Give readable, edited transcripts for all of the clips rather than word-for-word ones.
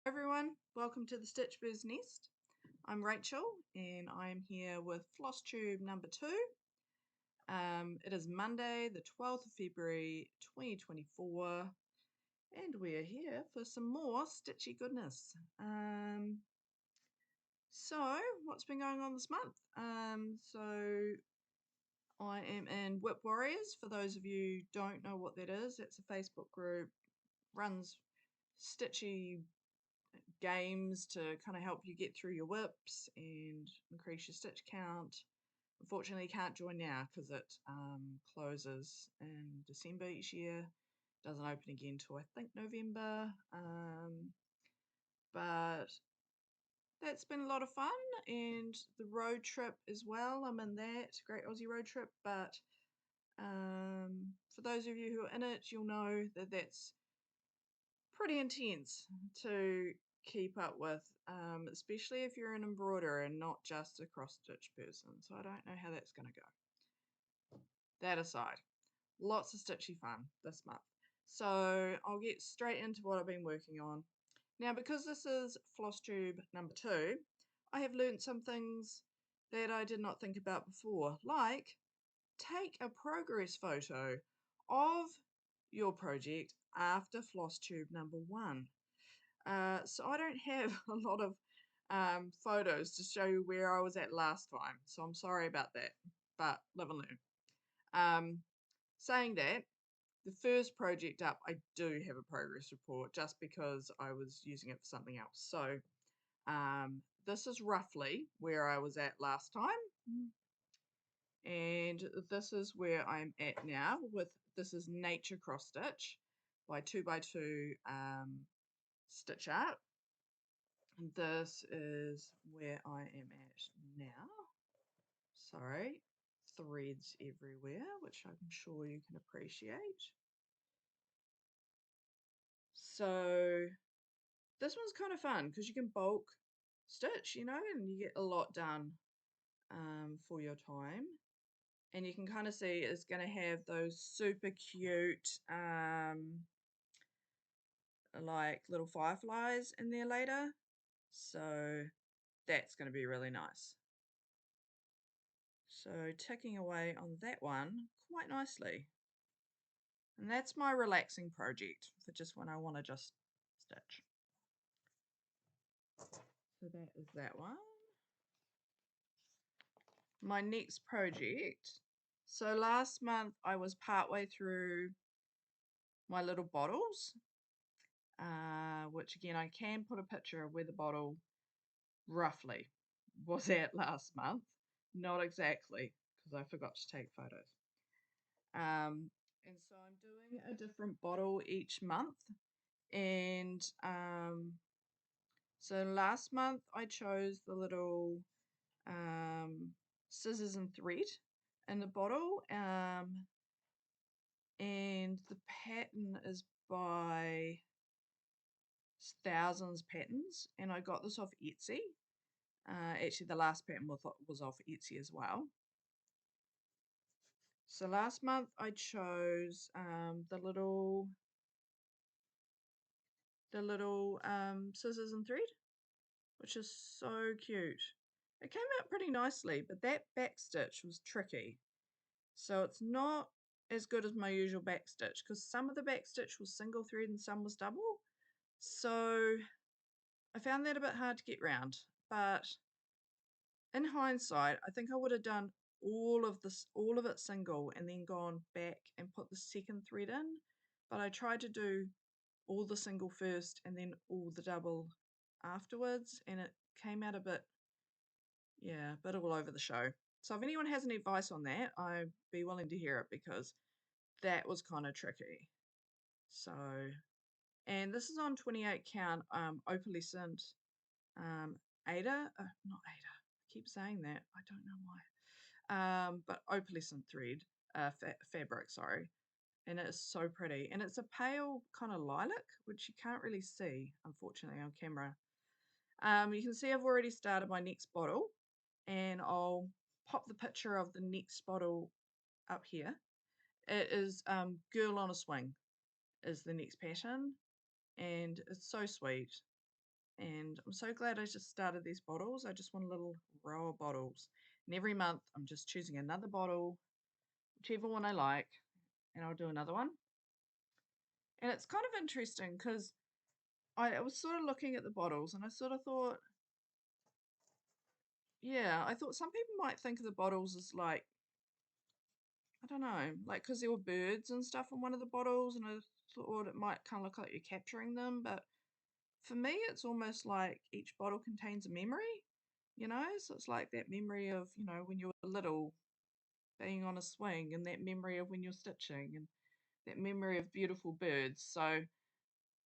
Everyone, welcome to the Stitch Bird's Nest. I'm Rachel and I'm here with Flosstube number 2. It is Monday the 12th of February 2024 and we are here for some more stitchy goodness. So what's been going on this month? So I am in Whip Warriors. For those of you who don't know what that is, it's a Facebook group, runs stitchy games to kind of help you get through your whips and increase your stitch count. Unfortunately, you can't join now because it closes in December each year. Doesn't open again till I think November. But that's been a lot of fun, and the road trip as well. I'm in that Great Aussie Road Trip, but for those of you who are in it, you'll know that that's pretty intense to keep up with, especially if you're an embroiderer and not just a cross stitch person. So I don't know how that's going to go. That aside, lots of stitchy fun this month. So I'll get straight into what I've been working on. Now, because this is Flosstube number 2, I have learnt some things that I did not think about before, like take a progress photo of your project after Flosstube number 1. So I don't have a lot of photos to show you where I was at last time, so I'm sorry about that, but live and learn. Saying that, the first project up, I do have a progress report just because I was using it for something else. So this is roughly where I was at last time. And this is where I'm at now with, this is Nature Cross Stitch by 2x2 stitch art. And this is where I am at now. Sorry, threads everywhere, which I'm sure you can appreciate. So this one's kind of fun because you can bulk stitch, you know, and you get a lot done for your time. And you can kind of see it's going to have those super cute like little fireflies in there later. So that's going to be really nice. So ticking away on that one quite nicely. And that's my relaxing project for just when I want to just stitch. So that is that one. My next project. So last month I was partway through my little bottles, which again I can put a picture of where the bottle roughly was at last month. Not exactly because I forgot to take photos. And so I'm doing a different bottle each month. And so last month I chose the little scissors and thread in the bottle. And the pattern is by Thousands Patterns. And I got this off Etsy. Actually, the last pattern was off Etsy as well. So last month I chose the little scissors and thread, which is so cute. It came out pretty nicely, but that back stitch was tricky. So it's not as good as my usual back stitch because some of the back stitch was single thread and some was double. So I found that a bit hard to get round, but in hindsight, I think I would have done all of it single and then gone back and put the second thread in. But I tried to do all the single first and then all the double afterwards, and it came out a bit, yeah, a bit all over the show. So if anyone has any advice on that, I'd be willing to hear it because that was kind of tricky. So, and this is on 28 count opalescent Ada, not Ada, I keep saying that, I don't know why, but opalescent thread, fabric, sorry, and it's so pretty, and it's a pale kind of lilac, which you can't really see, unfortunately, on camera. You can see I've already started my next bottle, and I'll pop the picture of the next bottle up here. It is Girl on a Swing is the next pattern, and it's so sweet. And I'm so glad I just started these bottles. I just want a little row of bottles. And every month I'm just choosing another bottle, whichever one I like, and I'll do another one. And it's kind of interesting because I was sort of looking at the bottles and I sort of thought, yeah, I thought some people might think of the bottles as like, I don't know, like because there were birds and stuff in one of the bottles, and I thought it might kind of look like you're capturing them. But for me, it's almost like each bottle contains a memory, So it's like that memory of, when you were little, being on a swing, and that memory of when you're stitching, and that memory of beautiful birds. So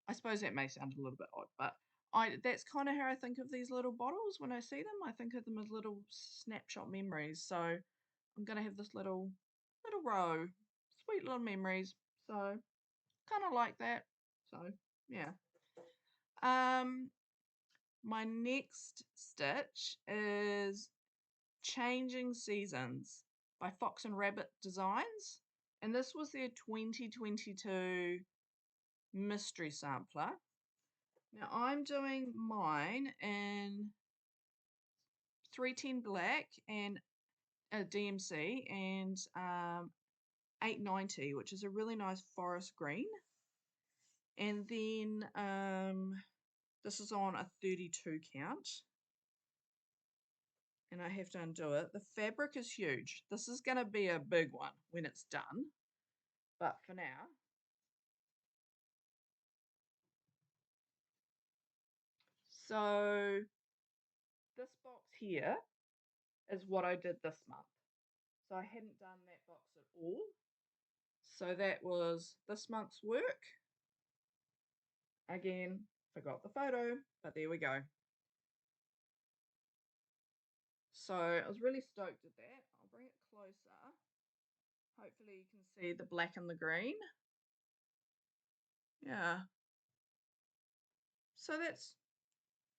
I suppose that may sound a little bit odd, but that's kind of how I think of these little bottles when I see them. I think of them as little snapshot memories. So I'm gonna have this little row, sweet little memories. So kind of like that. So yeah. Um, my next stitch is Changing Seasons by Fox and Rabbit Designs, and this was their 2022 mystery sampler. Now I'm doing mine in 310 black and a DMC and 890, which is a really nice forest green. And then this is on a 32 count. And I have to undo it. The fabric is huge. This is going to be a big one when it's done. But for now, so this box here is what I did this month. So I hadn't done that box at all. So that was this month's work. Again, forgot the photo, but there we go. So I was really stoked at that. I'll bring it closer. Hopefully you can see the black and the green. Yeah. So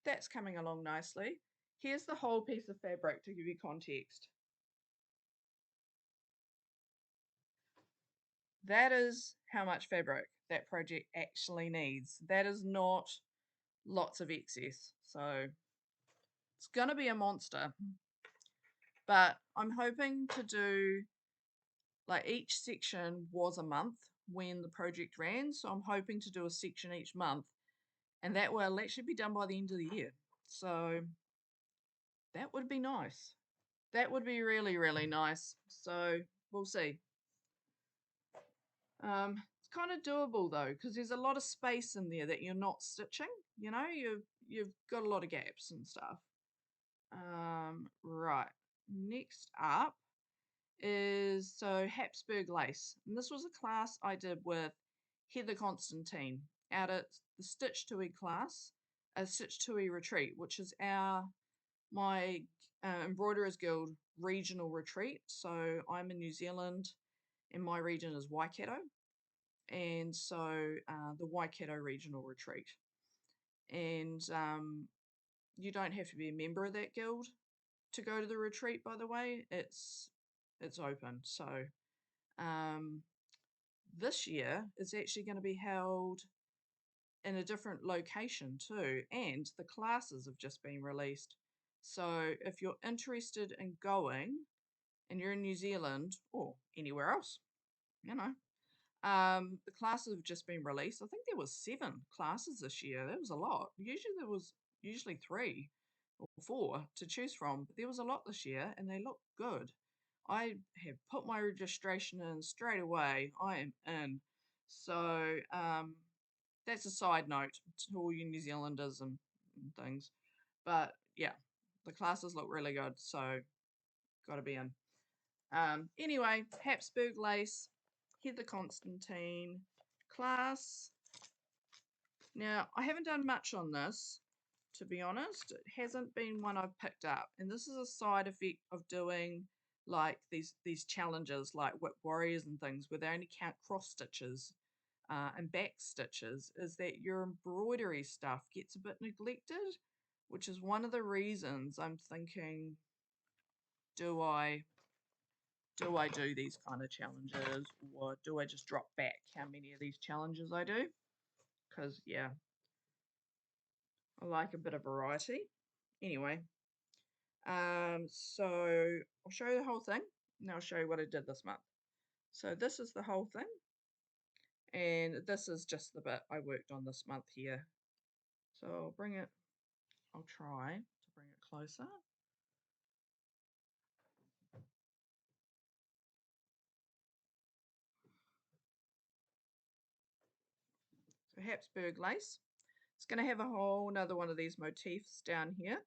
that's coming along nicely. Here's the whole piece of fabric to give you context. That is how much fabric that project actually needs. That is not lots of excess. So it's going to be a monster. But I'm hoping to do, like, each section was a month when the project ran. So I'm hoping to do a section each month. And that will actually be done by the end of the year. So that would be nice. That would be really, really nice. So we'll see. It's kind of doable though, because there's a lot of space in there that you're not stitching. You've got a lot of gaps and stuff. Right. Next up is Habsburg lace, and this was a class I did with Heather Constantine out at the Stitch to E class, a Stitch to E retreat, which is my Embroiderers Guild regional retreat. So I'm in New Zealand, and my region is Waikato, and so the Waikato regional retreat. And you don't have to be a member of that guild to go to the retreat, by the way. It's open. So this year it's actually going to be held in a different location too, and the classes have just been released. So if you're interested in going and you're in New Zealand or anywhere else, you know, the classes have just been released. I think there was 7 classes this year. That was a lot. Usually there was 3 or 4 to choose from, but there was a lot this year, and they look good. I have put my registration in straight away. I am in. So that's a side note to all you New Zealanders and things. But yeah, the classes look really good, so got to be in. Anyway, Habsburg lace, Heather Constantine class. Now, I haven't done much on this, to be honest. It hasn't been one I've picked up. And this is a side effect of doing like these challenges like Whip Warriors and things where they only count cross stitches and back stitches, is that your embroidery stuff gets a bit neglected, which is one of the reasons I'm thinking, do I do these kind of challenges, or do I just drop back how many of these challenges I do? Because, yeah, I like a bit of variety. Anyway, so I'll show you the whole thing, and I'll show you what I did this month. So this is the whole thing, and this is just the bit I worked on this month here. So I'll try to bring it closer. So Habsburg lace. It's going to have a whole another one of these motifs down here,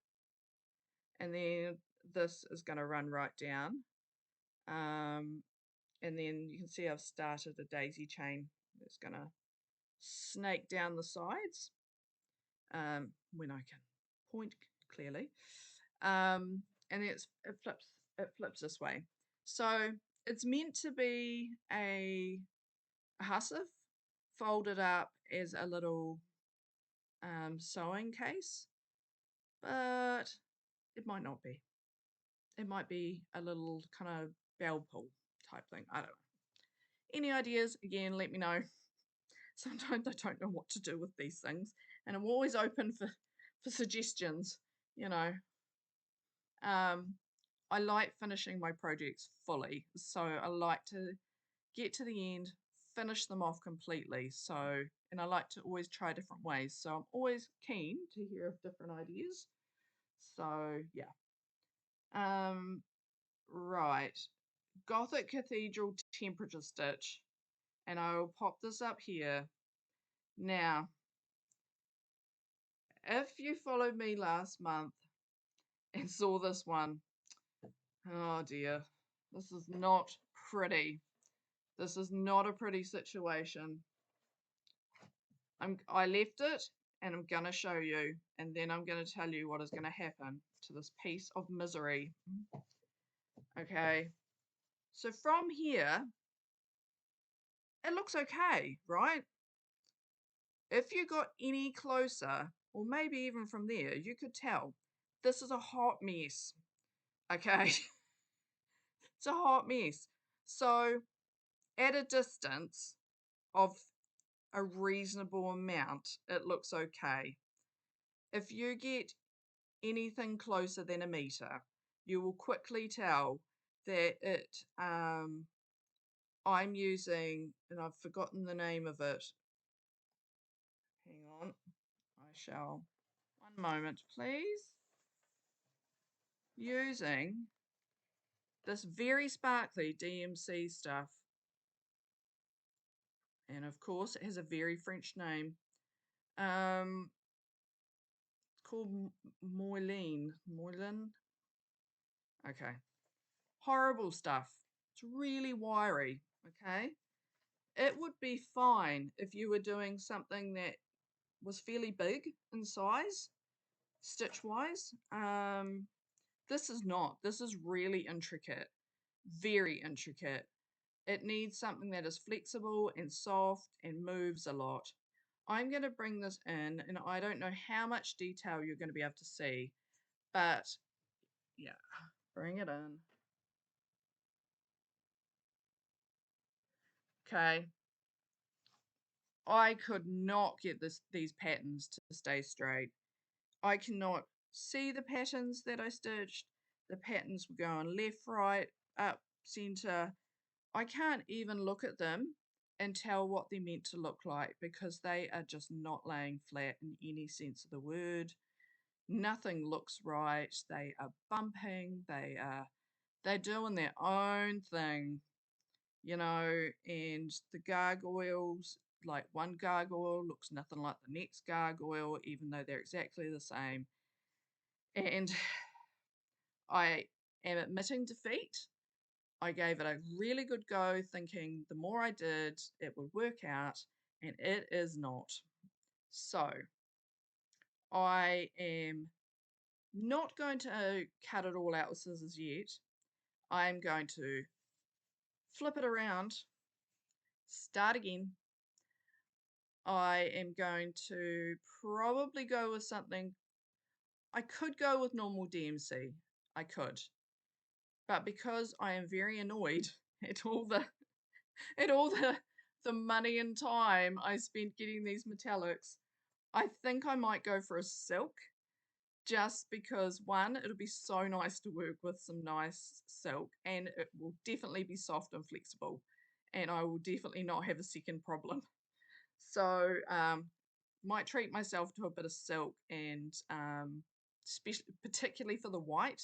and then this is going to run right down. And then you can see I've started a daisy chain that's going to snake down the sides when I can point clearly. And then it flips this way. So it's meant to be a hussif folded up as a little sewing case, but it might not be. It might be a little kind of bell pull type thing. I don't know. Any ideas? Again, let me know. Sometimes I don't know what to do with these things, and I'm always open for suggestions. You know, I like finishing my projects fully, so I like to get to the end, finish them off completely. So, and I like to always try different ways. So I'm always keen to hear of different ideas. So yeah. Right. Gothic Cathedral temperature stitch. And I will pop this up here. Now, if you followed me last month and saw this one, oh dear, this is not pretty. This is not a pretty situation. I left it and I'm going to show you, and then I'm going to tell you what is going to happen to this piece of misery. Okay, so from here, it looks okay, right? If you got any closer, or maybe even from there, you could tell this is a hot mess. Okay, it's a hot mess. So at a distance of a reasonable amount, it looks okay. If you get anything closer than a meter, you will quickly tell that I'm using, and I've forgotten the name of it. Hang on, I shall. One moment, please. Using this very sparkly DMC stuff. And of course, it has a very French name. It's called Moylene. Moylin. Okay. Horrible stuff. It's really wiry. Okay. It would be fine if you were doing something that was fairly big in size, stitch wise. This is not. This is really intricate. Very intricate. It needs something that is flexible and soft and moves a lot. I'm going to bring this in, and I don't know how much detail you're going to be able to see, but yeah, bring it in. Okay. I could not get these patterns to stay straight. I cannot see the patterns that I stitched. The patterns were going left, right, up, center. I can't even look at them and tell what they're meant to look like because they are just not laying flat in any sense of the word. Nothing looks right. They are bumping. They're doing their own thing, you know, and the gargoyles, like one gargoyle looks nothing like the next gargoyle, even though they're exactly the same. And I am admitting defeat. I gave it a really good go, thinking the more I did, it would work out, and it is not. So I am not going to cut it all out with scissors yet. I'm going to flip it around, start again. I am going to probably go with something. I could go with normal DMC. I could. But because I am very annoyed at all the money and time I spent getting these metallics, I think I might go for a silk just because one, it'll be so nice to work with some nice silk and it will definitely be soft and flexible and I will definitely not have a second problem. So might treat myself to a bit of silk and particularly for the white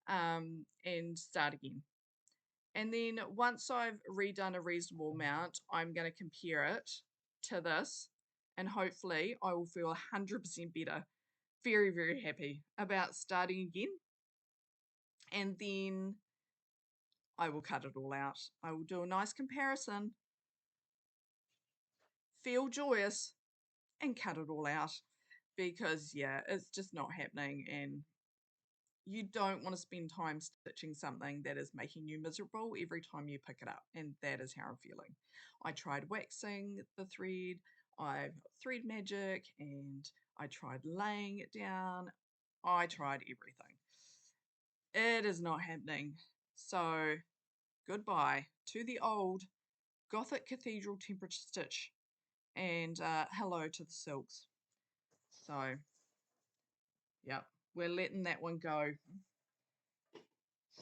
and start again. And then once I've redone a reasonable amount, I'm going to compare it to this and hopefully I will feel 100% better. Very, very happy about starting again. And then I will cut it all out. I will do a nice comparison, feel joyous, and cut it all out because, yeah, it's just not happening. And you don't want to spend time stitching something that is making you miserable every time you pick it up. And that is how I'm feeling. I tried waxing the thread, I've got thread magic, and I tried laying it down. I tried everything. It is not happening. So goodbye to the old Gothic cathedral temperature stitch and hello to the silks. So, yep, we're letting that one go.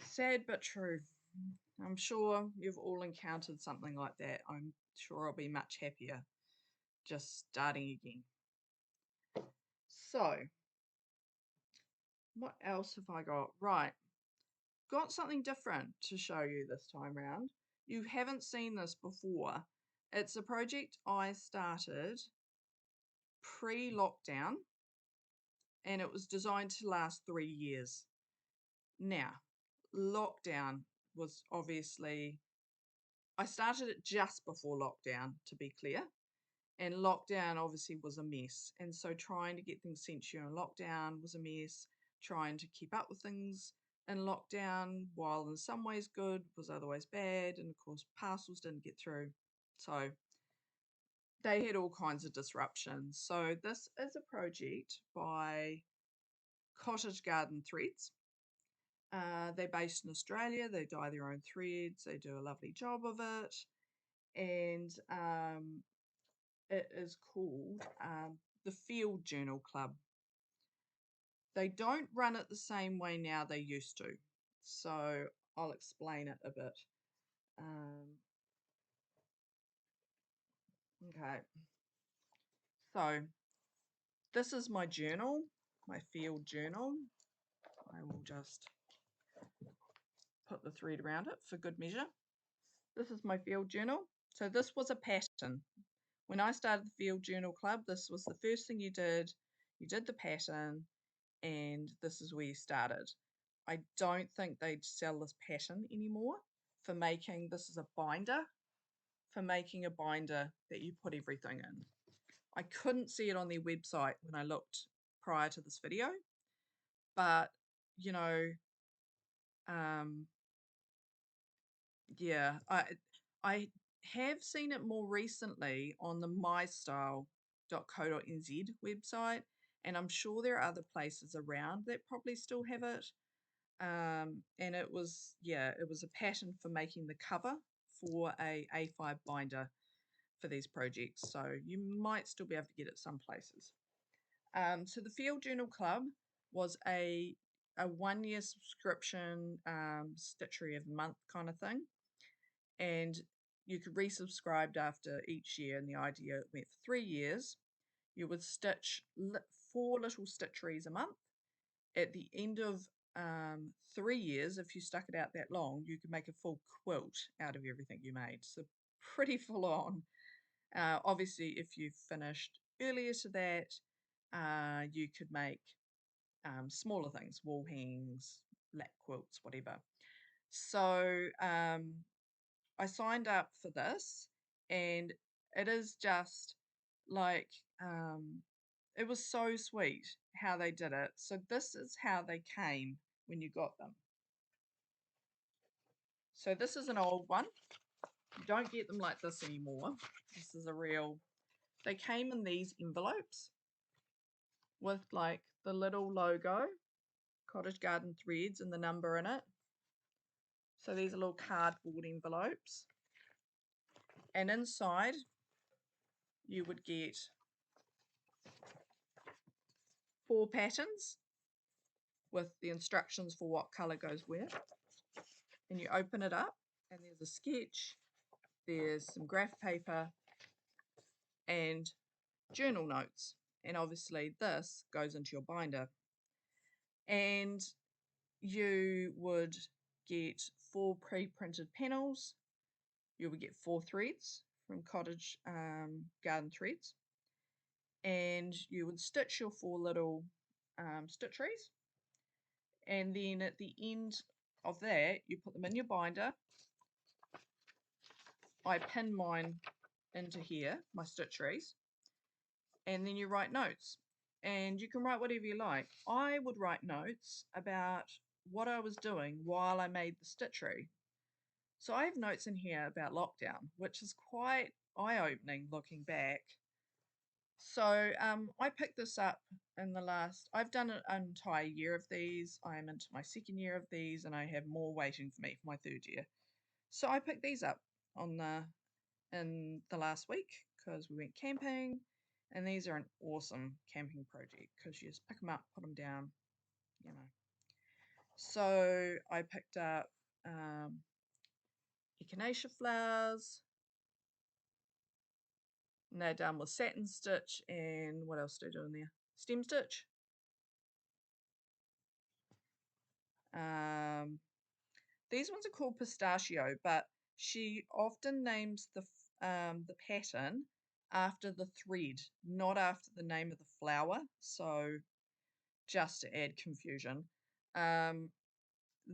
Sad but true. I'm sure you've all encountered something like that. I'm sure I'll be much happier just starting again. So, what else have I got? Right, got something different to show you this time round. You haven't seen this before. It's a project I started pre-lockdown and it was designed to last 3 years. Now, lockdown was obviously, I started it just before lockdown, to be clear, and lockdown obviously was a mess. And so trying to get things sent to you in lockdown was a mess. Trying to keep up with things in lockdown, while in some ways good, was otherwise bad. And of course, parcels didn't get through. So they had all kinds of disruptions. So this is a project by Cottage Garden Threads. They're based in Australia. They dye their own threads. They do a lovely job of it. And it is called the Field Journal Club. They don't run it the same way now they used to. So I'll explain it a bit. Okay. So this is my journal, my field journal. I will just put the thread around it for good measure. This is my field journal. So this was a pattern. When I started the Field Journal Club, this was the first thing you did. You did the pattern, and this is where you started. I don't think they sell this pattern anymore for making, this is a binder, for making a binder that you put everything in. I couldn't see it on their website when I looked prior to this video, but you know, yeah, I have seen it more recently on the mystyle.co.nz website, and I'm sure there are other places around that probably still have it. And it was, yeah, it was a pattern for making the cover for a A5 binder for these projects, so you might still be able to get it some places. So the Field Journal Club was a 1-year subscription, stitchery of the month kind of thing, and you could resubscribe after each year, and the idea went for 3 years. You would stitch 4 little stitcheries a month. At the end of 3 years, if you stuck it out that long, you could make a full quilt out of everything you made. So pretty full on. Obviously, if you finished earlier to that, you could make smaller things, wall hangings, lap quilts, whatever. So I signed up for this, and it is just like, it was so sweet how they did it. So this is how they came when you got them. So this is an old one. You don't get them like this anymore. This is a real, they came in these envelopes with like the little logo, Cottage Garden Threads, and the number in it. So these are little cardboard envelopes. And inside you would get 4 patterns with the instructions for what colour goes where. And you open it up and there's a sketch, there's some graph paper and journal notes. And obviously this goes into your binder. And you would get 4 pre-printed panels. You would get 4 threads from Cottage Garden Threads. And you would stitch your 4 little stitch trees. And then at the end of that, you put them in your binder. I pin mine into here, my stitch trees, and then you write notes. And you can write whatever you like. I would write notes about what I was doing while I made the stitch tree. So I have notes in here about lockdown, which is quite eye-opening looking back. So I picked this up in the last, I've done an entire year of these. I am into my 2nd year of these and I have more waiting for me for my 3rd year. So I picked these up in the last week because we went camping, and these are an awesome camping project because you just pick them up, put them down, you know. So I picked up echinacea flowers, and they're done with satin stitch, and what else do I do in there? Stem stitch. These ones are called pistachio, but she often names the pattern after the thread, not after the name of the flower. So just to add confusion.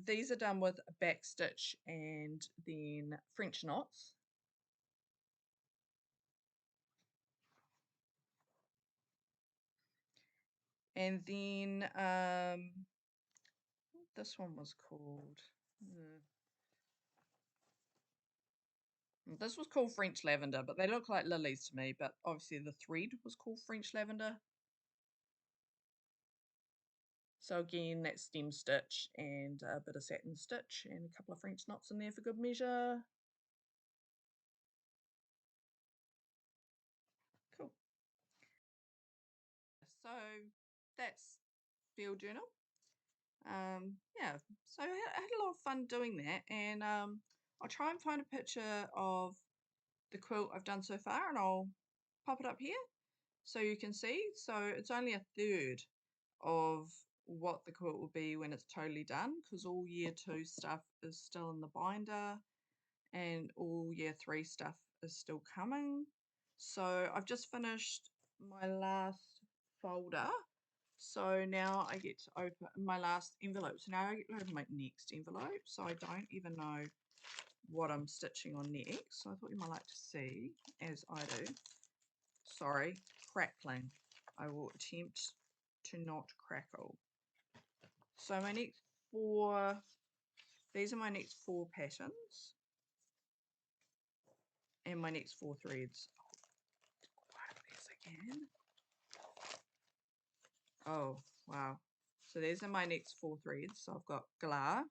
These are done with a back stitch and then French knots. And then this one was called, this was called French lavender, but they look like lilies to me, but obviously the thread was called French lavender. So again, that's stem stitch and a bit of satin stitch and a couple of French knots in there for good measure. Cool. So that's field journal. Yeah, so I had a lot of fun doing that, and I'll try and find a picture of the quilt I've done so far and I'll pop it up here so you can see. So it's only a third of what the quilt will be when it's totally done, because all year 2 stuff is still in the binder and all year 3 stuff is still coming. So I've just finished my last folder, so now I get to open my last envelope. So now I get to open my next envelope, so I don't even know what I'm stitching on next. So I thought you might like to see, as I do. Sorry, crackling. I will attempt to not crackle. So my next 4, these are my next 4 patterns and my next 4 threads. Grab these again. Oh, wow. So these are my next 4 threads. So I've got galah,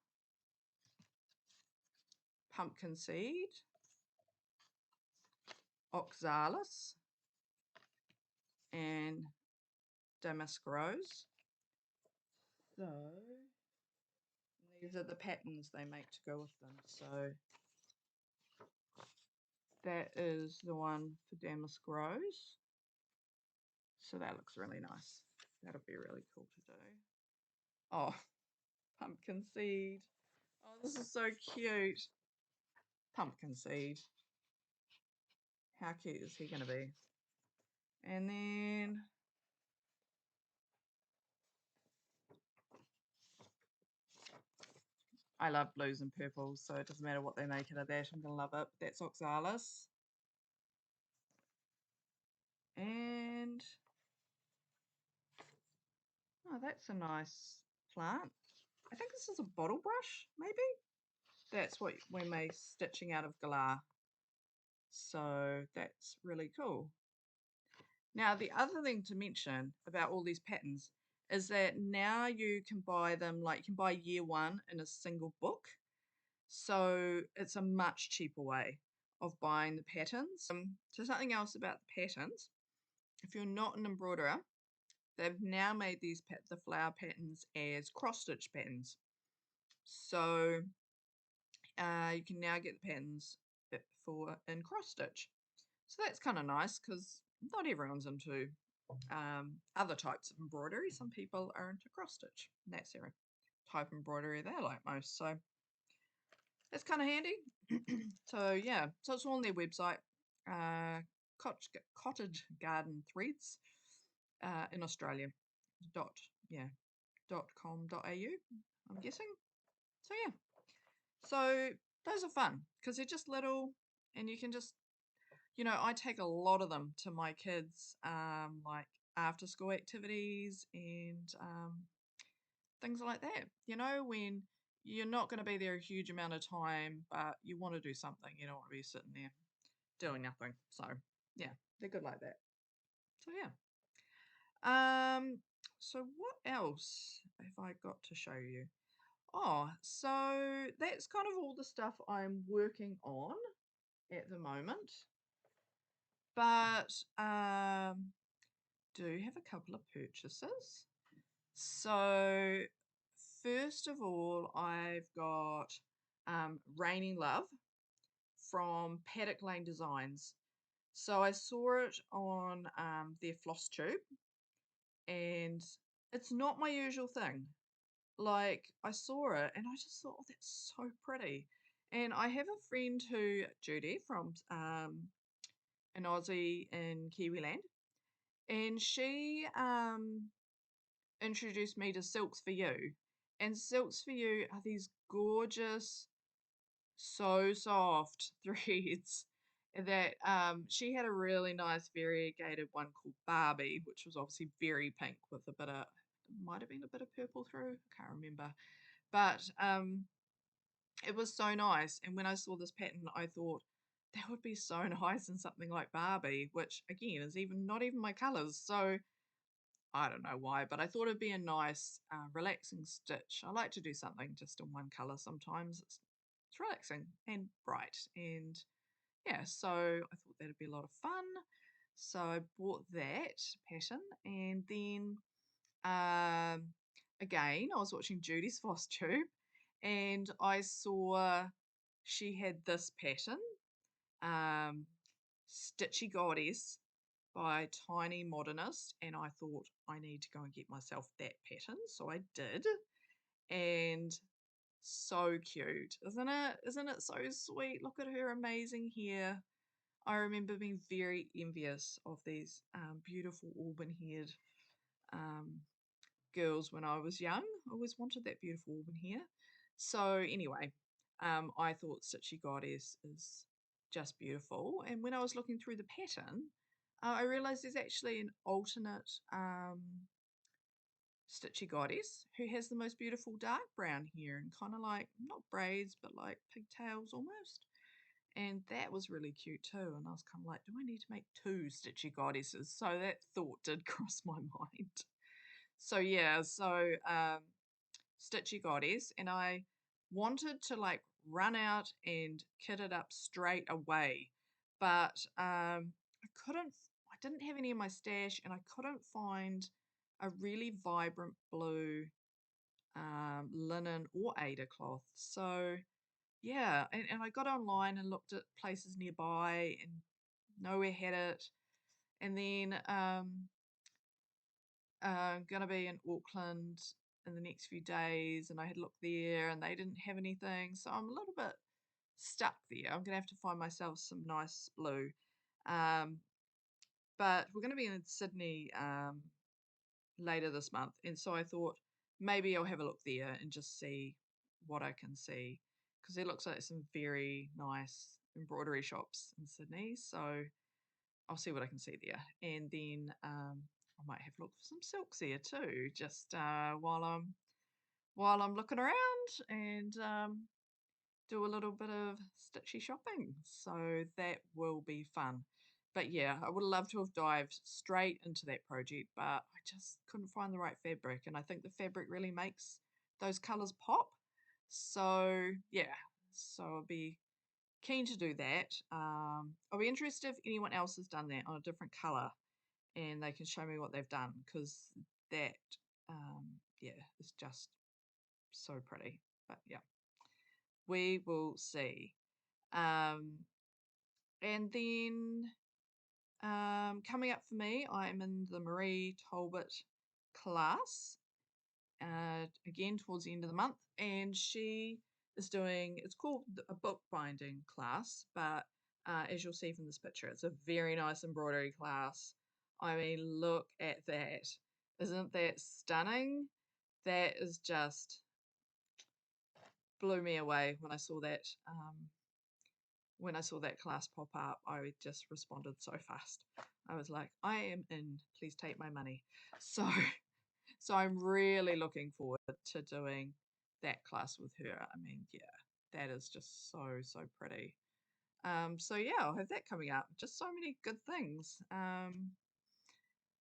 pumpkin seed, oxalis, and damask rose. So these are the patterns they make to go with them. So that is the one for damask rose. So that looks really nice. That'll be really cool to do. Oh, pumpkin seed. Oh, this is so cute. Pumpkin seed. How cute is he going to be? And then I love blues and purples, so it doesn't matter what they make out of that. I'm going to love it. That's oxalis. And oh, that's a nice plant. I think this is a bottle brush, maybe? That's what we made stitching out of galah. So that's really cool. Now, the other thing to mention about all these patterns is that now you can buy them, like you can buy year 1 in a single book. So it's a much cheaper way of buying the patterns. So something else about the patterns, if you're not an embroiderer, they've now made these the flower patterns as cross stitch patterns. So you can now get the patterns for in cross stitch. So that's kind of nice because not everyone's into other types of embroidery. Some people are into cross stitch. And that's their type of embroidery they like most. So that's kind of handy. So yeah, so it's all on their website, Cottage Garden Threads in Australia. Dot yeah, .com.au. I'm guessing. So yeah, so those are fun because they're just little, and you can just, I take a lot of them to my kids, like after school activities and things like that. When you're not going to be there a huge amount of time, but you want to do something. You don't want to be sitting there doing nothing. So yeah, they're good like that. So yeah. So what else have I got to show you? Oh, so that's kind of all the stuff I'm working on at the moment. But do have a couple of purchases. So first of all, I've got Raining Love from Paddock Lane Designs. So I saw it on their Flosstube, and it's not my usual thing. Like, I saw it and I just thought, oh, that's so pretty. And I have a friend who, Judy, from an Aussie in Kiwiland, and she introduced me to Silks for You. And Silks for You are these gorgeous, so soft threads that she had a really nice variegated one called Barbie, which was obviously very pink with a bit of, might have been a bit of purple through, I can't remember. But it was so nice. And when I saw this pattern, I thought that would be so nice in something like Barbie, which again is not even my colours. So I don't know why, but I thought it'd be a nice, relaxing stitch. I like to do something just in one colour sometimes. It's relaxing and bright. And yeah, so I thought that'd be a lot of fun. So I bought that pattern, and then again, I was watching Judy's Flosstube, and I saw she had this pattern, um, Stitchy Goddess by Tiny Modernist, and I thought I need to go and get myself that pattern, so I did, and so cute, isn't it? Isn't it so sweet? Look at her amazing hair. I remember being very envious of these beautiful auburn-haired um, girls when I was young. I always wanted that beautiful auburn hair. So anyway, I thought Stitchy Goddess is just beautiful. And when I was looking through the pattern, I realized there's actually an alternate Stitchy Goddess who has the most beautiful dark brown hair and kind of like, not braids, but like pigtails almost. And that was really cute too. And I was kind of like, do I need to make two Stitchy Goddesses? So that thought did cross my mind. So yeah, so Stitchy Goddess, and I wanted to like run out and kit it up straight away, but I couldn't. I didn't have any in my stash, and I couldn't find a really vibrant blue linen or Aida cloth. So yeah, and I got online and looked at places nearby, and nowhere had it. And then going to be in Auckland in the next few days, and I had looked there and they didn't have anything. So I'm a little bit stuck there. I'm going to have to find myself some nice blue. Um, but we're going to be in Sydney later this month. And so I thought maybe I'll have a look there and just see what I can see. Because there looks like some very nice embroidery shops in Sydney. So I'll see what I can see there. And then I might have a look for some silks there too, just while I'm looking around, and do a little bit of stitchy shopping. So that will be fun. But yeah, I would love to have dived straight into that project, but I just couldn't find the right fabric, and I think the fabric really makes those colours pop. So yeah, so I'll be keen to do that. I'll be interested if anyone else has done that on a different colour and they can show me what they've done, because that, yeah, is just so pretty. But yeah, we will see. Um, and then coming up for me, I'm in the Marie Talbot class again towards the end of the month, and she is doing, it's called a bookbinding class, but as you'll see from this picture, it's a very nice embroidery class. I mean, look at that. Isn't that stunning? That is just blew me away when I saw that. When I saw that class pop up, I just responded so fast. I was like, I am in, please take my money. So so I'm really looking forward to doing that class with her. I mean, yeah, that is just so, so pretty. So yeah, I'll have that coming up. Just so many good things.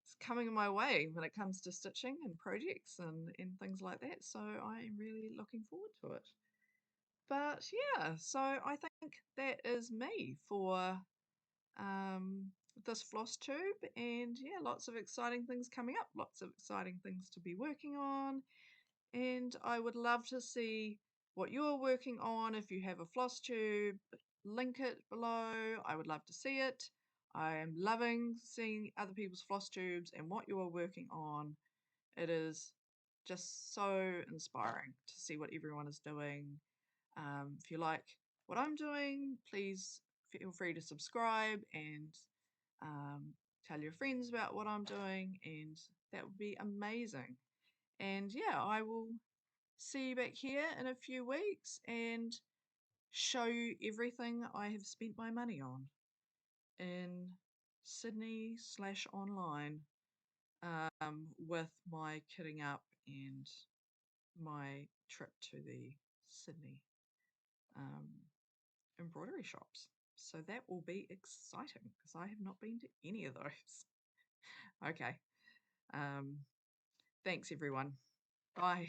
It's coming my way when it comes to stitching and projects and things like that. So I'm really looking forward to it. But yeah, so I think that is me for um, this floss tube, and yeah, lots of exciting things coming up, lots of exciting things to be working on, and I would love to see what you're working on. If you have a floss tube, link it below. I would love to see it. I am loving seeing other people's floss tubes and what you are working on. It is just so inspiring to see what everyone is doing. If you like what I'm doing, please feel free to subscribe and tell your friends about what I'm doing, and that would be amazing. And yeah, I will see you back here in a few weeks and show you everything I have spent my money on in Sydney / online, with my kitting up and my trip to the Sydney um, embroidery shops. So that will be exciting because I have not been to any of those. Okay. Thanks everyone. Bye.